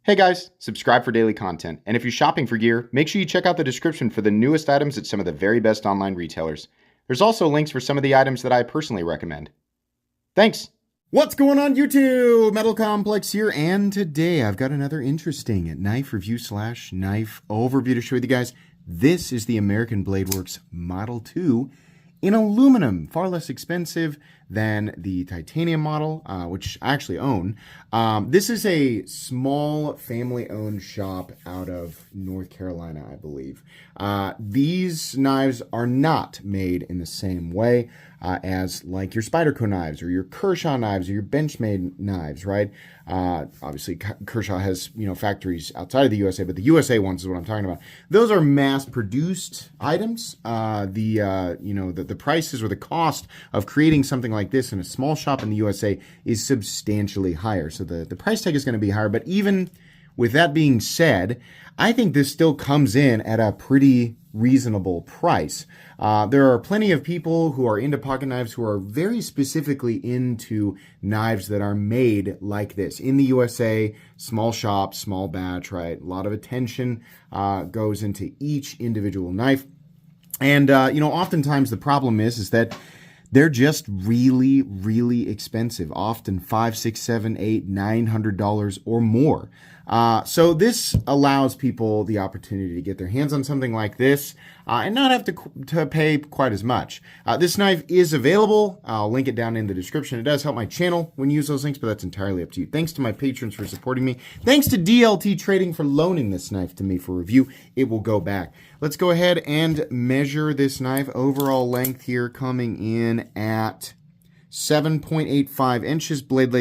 Hey guys, subscribe for daily content, and if you're shopping for gear, make sure you check out the description for the newest items at some of the very best online retailers. There's also links for some of the items that I personally recommend. Thanks! What's going on YouTube? Metal Complex here, and today I've got another interesting knife review / knife overview to show you guys. This is the American Blade Works Model 2 in aluminum, far less expensive than the titanium model, which I actually own. This is a small family-owned shop out of North Carolina, I believe. These knives are not made in the same way as like your Spyderco knives or your Kershaw knives or your Benchmade knives, right? Obviously, Kershaw has factories outside of the USA, but the USA ones is what I'm talking about. Those are mass-produced items. The prices or the cost of creating something like this in a small shop in the USA is substantially higher. So the price tag is going to be higher. But even with that being said, I think this still comes in at a pretty reasonable price. There are plenty of people who are into pocket knives who are very specifically into knives that are made like this in the USA, small shop, small batch, right? A lot of attention goes into each individual knife. And, oftentimes the problem is that they're just really, really expensive, often $500, $600, $700, $800, $900 or more. So this allows people the opportunity to get their hands on something like this and not have to pay quite as much. This knife is available. I'll link it down in the description. It does help my channel when you use those links, but that's entirely up to you. Thanks to my patrons for supporting me. Thanks to DLT Trading for loaning this knife to me for review. It will go back. Let's go ahead and measure this knife. Overall length here coming in at 7.85 inches, blade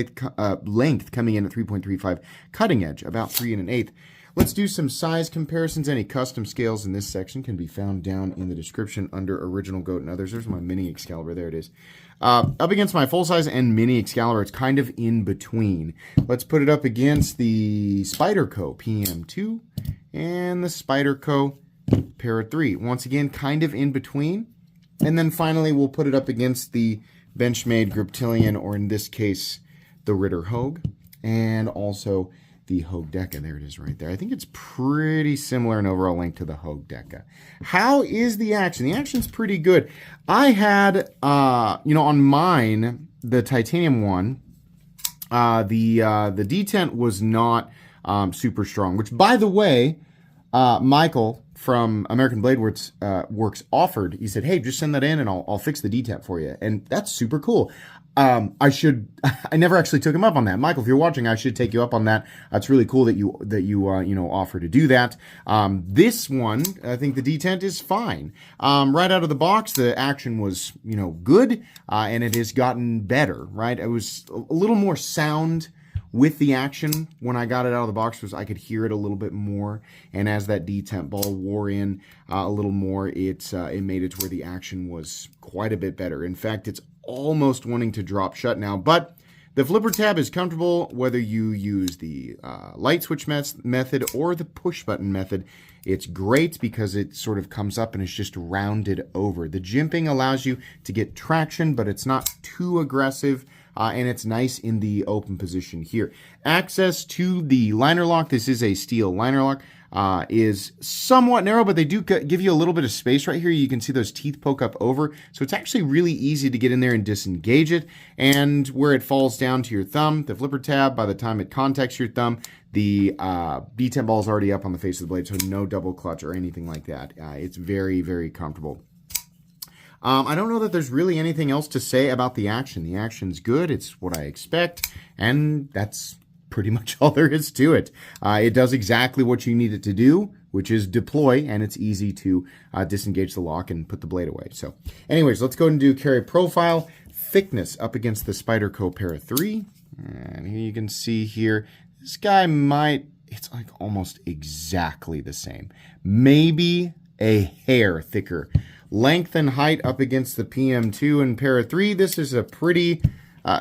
length coming in at 3.35, cutting edge about 3 1/8. Let's do some size comparisons. Any custom scales in this section can be found down in the description under Original Goat and others. There's my mini Excalibur. There it is. Up against my full size and mini Excalibur, it's kind of in between. Let's put it up against the Spyderco PM2 and the Spyderco Para 3. Once again, kind of in between. And then finally, we'll put it up against the Benchmade Griptilian, or in this case, the Ritter Hogue, and also the Hogue Deca. There it is right there. I think it's pretty similar in overall length to the Hogue Deca. How is the action? The action's pretty good. I had, on mine, the titanium one, the detent was not super strong, which, by the way, Michael from American Blade Works offered. He said, "Hey, just send that in and I'll fix the detent for you." And that's super cool. I never actually took him up on that. Michael, if you're watching, I should take you up on that. It's really cool that you offer to do that. This one, I think the detent is fine. Right out of the box, the action was, good, and it has gotten better, right? It was a little more sound with the action when I got it out of the box. Was I could hear it a little bit more, and as that detent ball wore in a little more, it made it to where the action was quite a bit better. In fact, it's almost wanting to drop shut now, but the flipper tab is comfortable whether you use the light switch method or the push button method. It's great because it sort of comes up and it's just rounded over. The jimping allows you to get traction, but it's not too aggressive. And it's nice in the open position here. Access to the liner lock, this is a steel liner lock, is somewhat narrow, but they do give you a little bit of space right here. You can see those teeth poke up over, so it's actually really easy to get in there and disengage it. And where it falls down to your thumb, the flipper tab, by the time it contacts your thumb, the detent ball is already up on the face of the blade, so no double clutch or anything like that. It's very, very comfortable. I don't know that there's really anything else to say about the action. The action's good. It's what I expect. And that's pretty much all there is to it. It does exactly what you need it to do, which is deploy. And it's easy to disengage the lock and put the blade away. So anyways, let's go ahead and do carry profile. Thickness up against the Spyderco Para 3. And here you can see here, this guy it's like almost exactly the same. Maybe a hair thicker. Length and height up against the PM2 and Para 3. This is a pretty,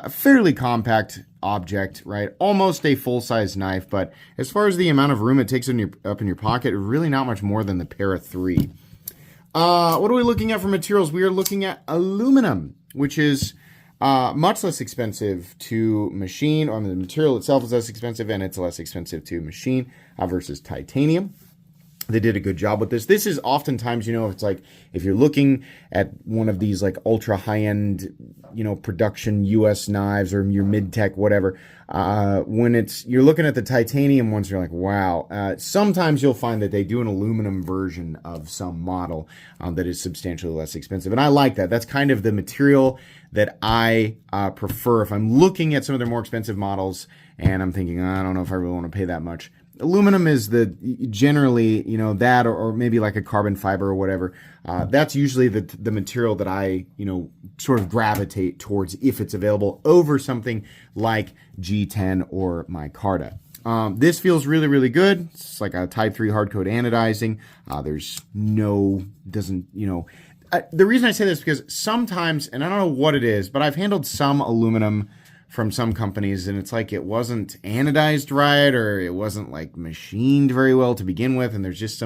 fairly compact object, right? Almost a full-size knife, but as far as the amount of room it takes up in your pocket, really not much more than the Para 3. What are we looking at for materials? We are looking at aluminum, which is Much less expensive to machine. I mean, the material itself is less expensive, and it's less expensive to machine versus titanium. They did a good job with this. This is oftentimes, it's like if you're looking at one of these like ultra high-end, production US knives or your mid-tech, whatever, when you're looking at the titanium ones, you're like, wow. Sometimes you'll find that they do an aluminum version of some model that is substantially less expensive. And I like that. That's kind of the material that I prefer. If I'm looking at some of their more expensive models and I'm thinking, I don't know if I really want to pay that much. Aluminum is generally, that or maybe like a carbon fiber or whatever. That's usually the material that I, sort of gravitate towards if it's available over something like G10 or micarta. This feels really, really good. It's like a type 3 hard coat anodizing. The reason I say this is because sometimes, and I don't know what it is, but I've handled some aluminum from some companies, and it's like it wasn't anodized right, or it wasn't like machined very well to begin with, and there's just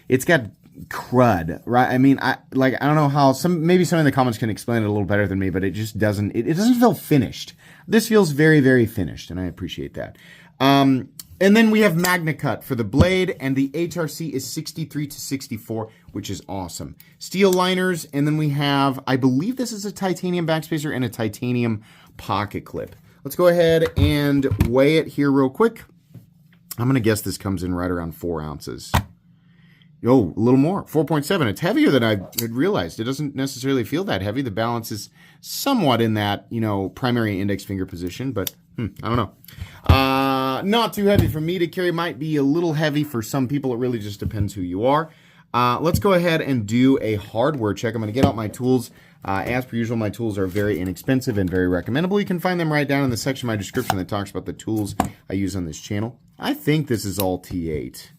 it's got crud, right? I mean, I don't know how, maybe some in the comments can explain it a little better than me, but it just doesn't feel finished. This feels very, very finished, and I appreciate that. And then we have MagnaCut for the blade, and the HRC is 63 to 64, which is awesome. Steel liners, and then we have, I believe this is a titanium backspacer and a titanium pocket clip. Let's go ahead and weigh it here real quick. I'm going to guess this comes in right around 4 ounces. Oh, a little more, 4.7. It's heavier than I had realized. It doesn't necessarily feel that heavy. The balance is somewhat in that, primary index finger position, but I don't know. Not too heavy for me to carry. Might be a little heavy for some people. It really just depends who you are. Let's go ahead and do a hardware check. I'm going to get out my tools. As per usual, my tools are very inexpensive and very recommendable. You can find them right down in the section of my description that talks about the tools I use on this channel. I think this is all T8.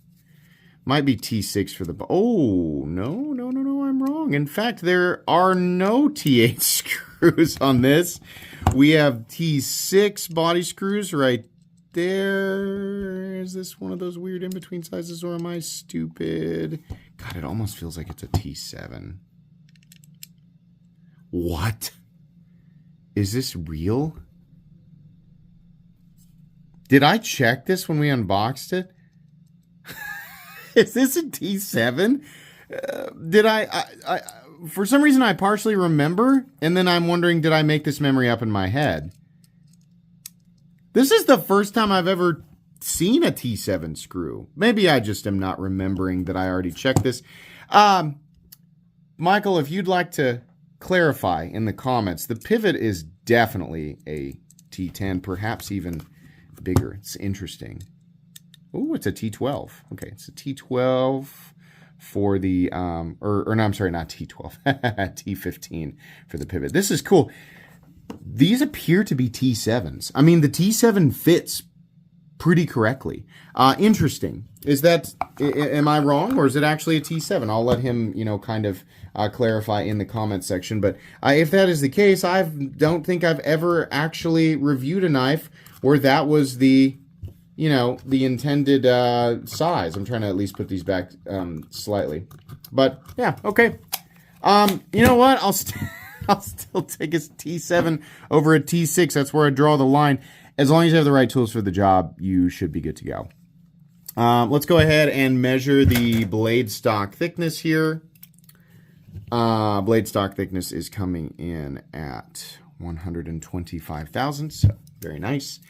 Might be T6 for the... Oh, no, I'm wrong. In fact, there are no T8 screws on this. We have T6 body screws right there. Is this one of those weird in-between sizes, or am I stupid? God, it almost feels like it's a T7. What? Is this real? Did I check this when we unboxed it? Is this a T7? Did I for some reason I partially remember, and then I'm wondering, did I make this memory up in my head? This is the first time I've ever seen a T7 screw. Maybe I just am not remembering that I already checked this. Michael, if you'd like to clarify in the comments, the pivot is definitely a T10, perhaps even bigger. It's interesting. Oh, it's a T12. Okay, it's a T12 for the, no, I'm sorry, not T12, T15 for the pivot. This is cool. These appear to be T7s. I mean, the T7 fits pretty correctly. Interesting. Is that, am I wrong, or is it actually a T7? I'll let him, kind of clarify in the comments section. But if that is the case, I don't think I've ever actually reviewed a knife where that was the intended size. I'm trying to at least put these back slightly. But yeah, okay. You know what? I'll still take a T7 over a T6. That's where I draw the line. As long as you have the right tools for the job, you should be good to go. Let's go ahead and measure the blade stock thickness here. Blade stock thickness is coming in at 125 thousandths. So very nice.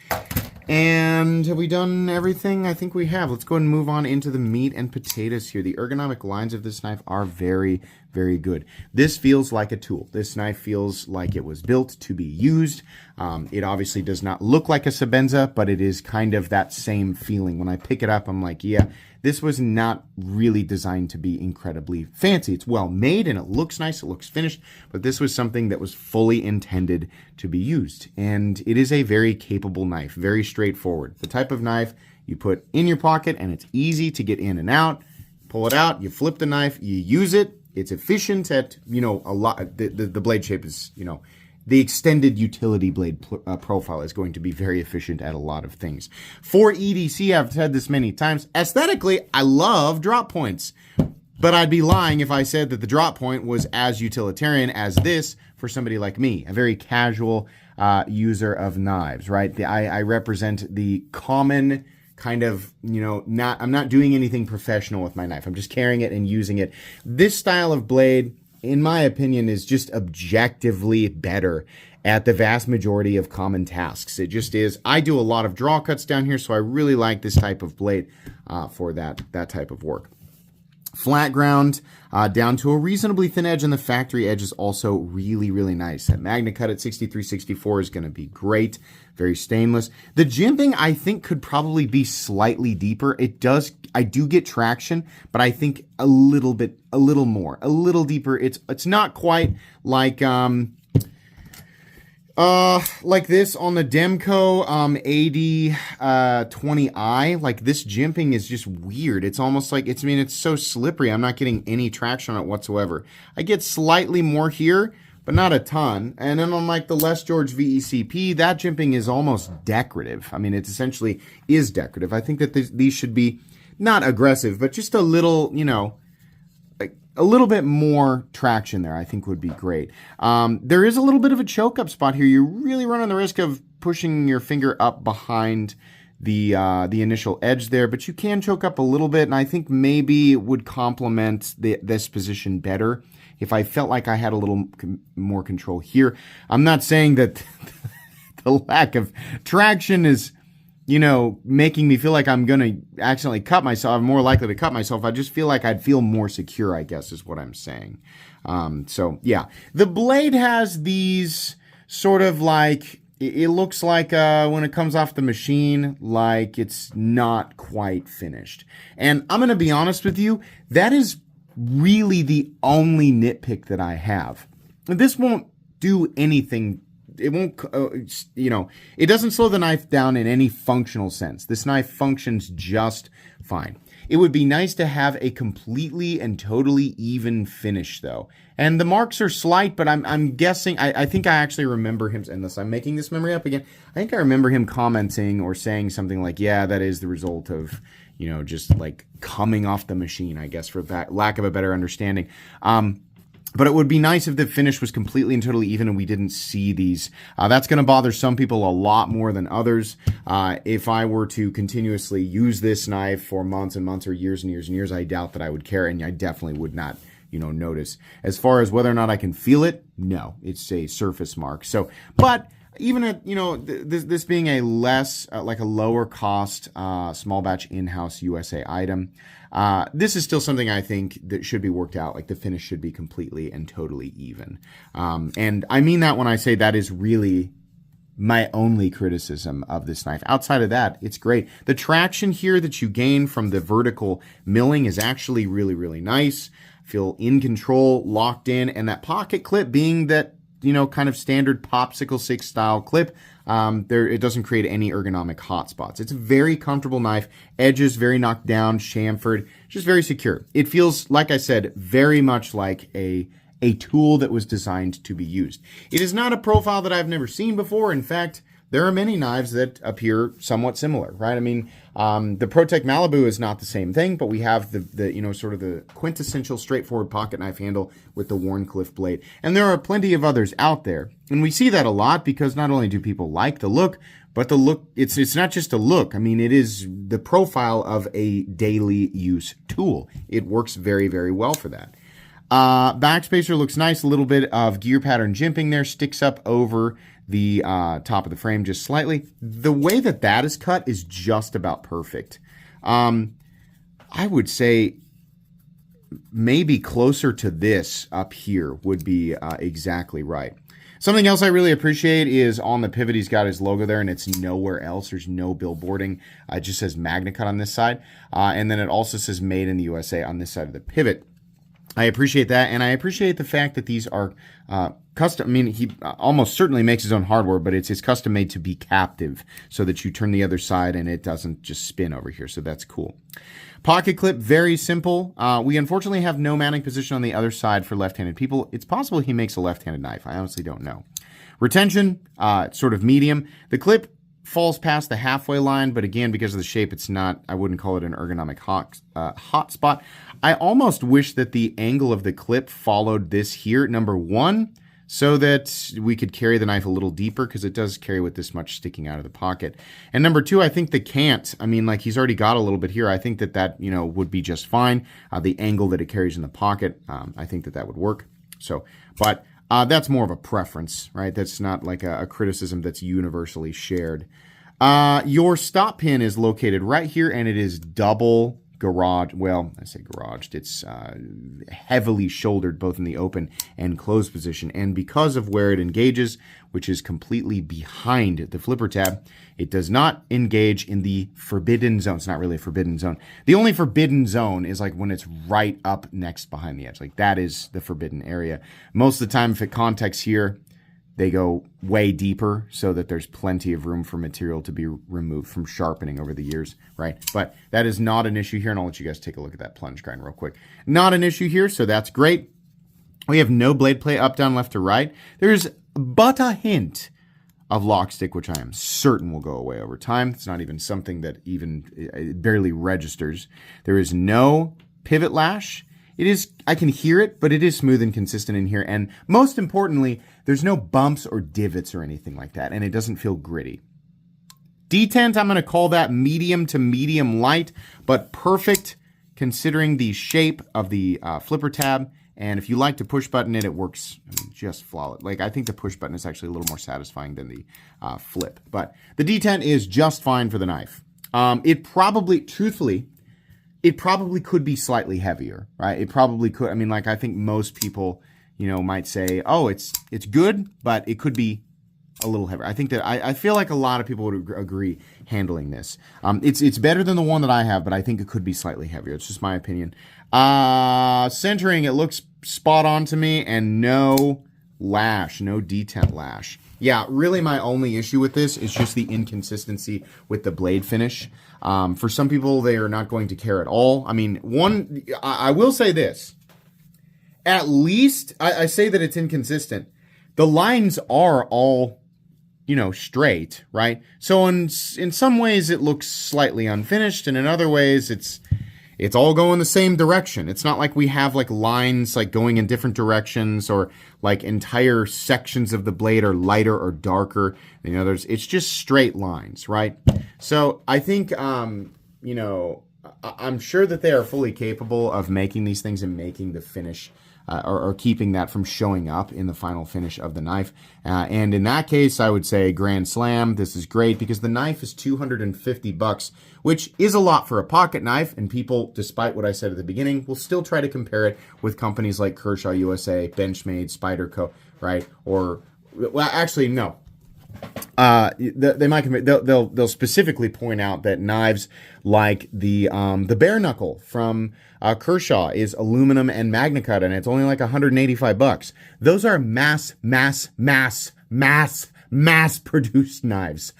And have we done everything? I think we have. Let's go ahead and move on into the meat and potatoes here. The ergonomic lines of this knife are very, very good. This feels like a tool. This knife feels like it was built to be used. It obviously does not look like a Sebenza, but it is kind of that same feeling. When I pick it up, I'm like, yeah, this was not really designed to be incredibly fancy. It's well made and it looks nice, it looks finished, but this was something that was fully intended to be used. And it is a very capable knife, very straightforward. The type of knife you put in your pocket and it's easy to get in and out. Pull it out, you flip the knife, you use it. It's efficient at, a lot. The blade shape is, the extended utility blade profile is going to be very efficient at a lot of things. For EDC, I've said this many times, aesthetically, I love drop points. But I'd be lying if I said that the drop point was as utilitarian as this for somebody like me, a very casual user of knives, right? I represent the common kind of, I'm not doing anything professional with my knife. I'm just carrying it and using it. This style of blade, in my opinion, is just objectively better at the vast majority of common tasks. It just is. I do a lot of draw cuts down here, so I really like this type of blade for that type of work. Flat ground down to a reasonably thin edge, and the factory edge is also really, really nice. That Magna Cut at 6364 is going to be great. Very stainless. The jimping, I think, could probably be slightly deeper. I do get traction, but I think a little more, a little deeper. It's not quite like this on the Demco AD20i. Like, this jimping is just weird. It's almost like it's so slippery. I'm not getting any traction on it whatsoever. I get slightly more here, but not a ton. And then on like the Les George VECP, that jimping is almost decorative. I mean, it essentially is decorative. I think that these should be not aggressive, but just a little, a little bit more traction there, I think, would be great. There is a little bit of a choke up spot here. You're really running the risk of pushing your finger up behind the initial edge there, but you can choke up a little bit, and I think maybe it would complement this position better if I felt like I had a little more control here. I'm not saying that the lack of traction is, making me feel like I'm going to accidentally cut myself. I'm more likely to cut myself. I just feel like I'd feel more secure, I guess, is what I'm saying. So, yeah. The blade has these sort of like, it looks like when it comes off the machine, like it's not quite finished. And I'm going to be honest with you, that is really the only nitpick that I have. This won't do anything. It won't, it doesn't slow the knife down in any functional sense. This knife functions just fine. It would be nice to have a completely and totally even finish, though. And the marks are slight, but I'm guessing, I think I actually remember him, unless I'm making this memory up again, I think I remember him commenting or saying something like, yeah, that is the result of, just like coming off the machine, I guess, for lack of a better understanding. But it would be nice if the finish was completely and totally even and we didn't see these. That's going to bother some people a lot more than others. If I were to continuously use this knife for months and months or years and years and years, I doubt that I would care, and I definitely would not, notice. As far as whether or not I can feel it, no, it's a surface mark. So, but even at, this being a less, like a lower cost, small batch in-house USA item, this is still something I think that should be worked out. Like, the finish should be completely and totally even. And I mean that when I say that is really my only criticism of this knife. Outside of that, it's great. The traction here that you gain from the vertical milling is actually really, really nice. Feel in control, locked in, and that pocket clip being that, kind of standard popsicle stick style clip, it doesn't create any ergonomic hot spots. It's a very comfortable knife. Edges very knocked down, chamfered, just very secure. It feels, like I said, very much like a tool that was designed to be used. It is not a profile that I've never seen before. In fact, there are many knives that appear somewhat similar, right? I mean, the ProTech Malibu is not the same thing, but we have the sort of the quintessential straightforward pocket knife handle with the Wharncliffe blade. And there are plenty of others out there. And we see that a lot because not only do people like the look, but the look, it's not just a look. I mean, it is the profile of a daily use tool. It works very, very well for that. Backspacer looks nice. A little bit of gear pattern jimping there, sticks up over the top of the frame just slightly. The way that is cut is just about perfect. I would say maybe closer to this up here would be exactly right. Something else I really appreciate is on the pivot, he's got his logo there, and it's nowhere else. There's no billboarding. It just says Magna Cut on this side. And then it also says Made in the USA on this side of the pivot. I appreciate that, and I appreciate the fact that these are custom. I mean, he almost certainly makes his own hardware, but it's custom made to be captive so that you turn the other side and it doesn't just spin over here, so that's cool. Pocket clip, very simple. We unfortunately have no mounting position on the other side for left-handed people. It's possible he makes a left-handed knife. I honestly don't know. Retention, sort of medium. The clip falls past the halfway line, but again, because of the shape, it's not, I wouldn't call it an ergonomic hot spot. I almost wish that the angle of the clip followed this here. Number one, so that we could carry the knife a little deeper, because it does carry with this much sticking out of the pocket. And number two, I think the cant, I mean, like he's already got a little bit here. I think that would be just fine. The angle that it carries in the pocket, I think that would work. So, but that's more of a preference, right? That's not like a criticism that's universally shared. Your stop pin is located right here, and it is double garage. Well, I say garaged. It's heavily shouldered both in the open and closed position. And because of where it engages, which is completely behind the flipper tab, it does not engage in the forbidden zone. It's not really a forbidden zone. The only forbidden zone is like when it's right up next behind the edge. Like that is the forbidden area. Most of the time, if it contacts here, they go way deeper so that there's plenty of room for material to be removed from sharpening over the years, right? But that is not an issue here, and I'll let you guys take a look at that plunge grind real quick. Not an issue here, so that's great. We have no blade play up, down, left, or right. There's but a hint of lock stick, which I am certain will go away over time. It's not even something that it barely registers. There is no pivot lash. It is, I can hear it, but it is smooth and consistent in here. And most importantly, there's no bumps or divots or anything like that, and it doesn't feel gritty. Detent, I'm going to call that medium to medium light, but perfect considering the shape of the flipper tab. And if you like to push button it, it works just flawless. Like, I think the push button is actually a little more satisfying than the flip. But the detent is just fine for the knife. It probably, truthfully, it probably could be slightly heavier, right? It probably could. I mean, like, I think most people, might say, oh, it's good, but it could be a little heavier. I think that I feel like a lot of people would agree handling this. It's better than the one that I have, but I think it could be slightly heavier. It's just my opinion. Centering, it looks spot on to me, and no lash, no detent lash. Yeah, really my only issue with this is just the inconsistency with the blade finish. For some people, they are not going to care at all. I mean, I will say this. At least, I say that it's inconsistent. The lines are all, straight, right? So in some ways, it looks slightly unfinished, and in other ways, it's all going the same direction. It's not like we have like lines like going in different directions, or like entire sections of the blade are lighter or darker than others. It's just straight lines, right? So I think, I'm sure that they are fully capable of making these things and making the finish or keeping that from showing up in the final finish of the knife. And in that case, I would say grand slam. This is great because the knife is $250, which is a lot for a pocket knife. And people, despite what I said at the beginning, will still try to compare it with companies like Kershaw USA, Benchmade, Spyderco, right? Or, well, actually, no. They might they'll specifically point out that knives like the bare knuckle from Kershaw is aluminum and magna cut, and it's only like $185. Those are mass produced knives.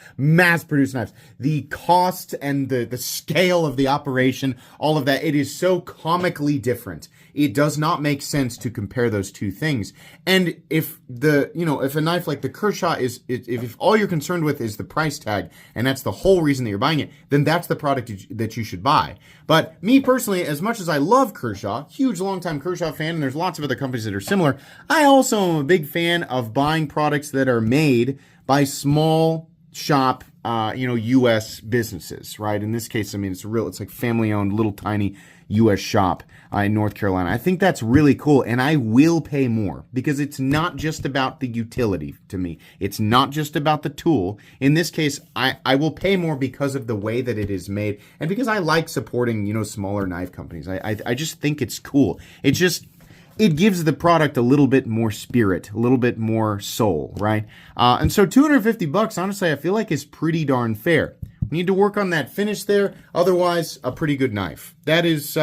The cost and the scale of the operation, all of that, it is so comically different. It does not make sense to compare those two things. And if if a knife like the Kershaw if all you're concerned with is the price tag, and that's the whole reason that you're buying it, then that's the product that you should buy. But me personally, as much as I love Kershaw, huge longtime Kershaw fan, and there's lots of other companies that are similar, I also am a big fan of buying products that are made by small shop, U.S. businesses, right? In this case, I mean, it's like family-owned, little tiny U.S. shop in North Carolina. I think that's really cool, and I will pay more because it's not just about the utility to me. It's not just about the tool. In this case, I will pay more because of the way that it is made and because I like supporting, smaller knife companies. I just think it's cool. It gives the product a little bit more spirit, a little bit more soul, right? And so $250, honestly, I feel like is pretty darn fair. We need to work on that finish there. Otherwise, a pretty good knife. That's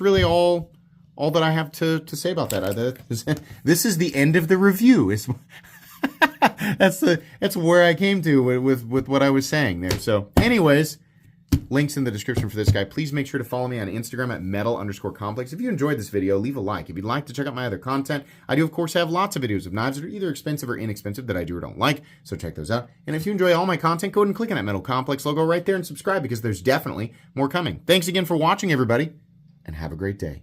really all that I have to say about that. This is the end of the review. That's where I came to with what I was saying there. So, anyways. Links in the description for this guy. Please make sure to follow me on Instagram at metal_complex. If you enjoyed this video, leave a like. If you'd like to check out my other content, I do, of course, have lots of videos of knives that are either expensive or inexpensive that I do or don't like, so check those out. And if you enjoy all my content, go ahead and click on that Metal Complex logo right there and subscribe because there's definitely more coming. Thanks again for watching, everybody, and have a great day.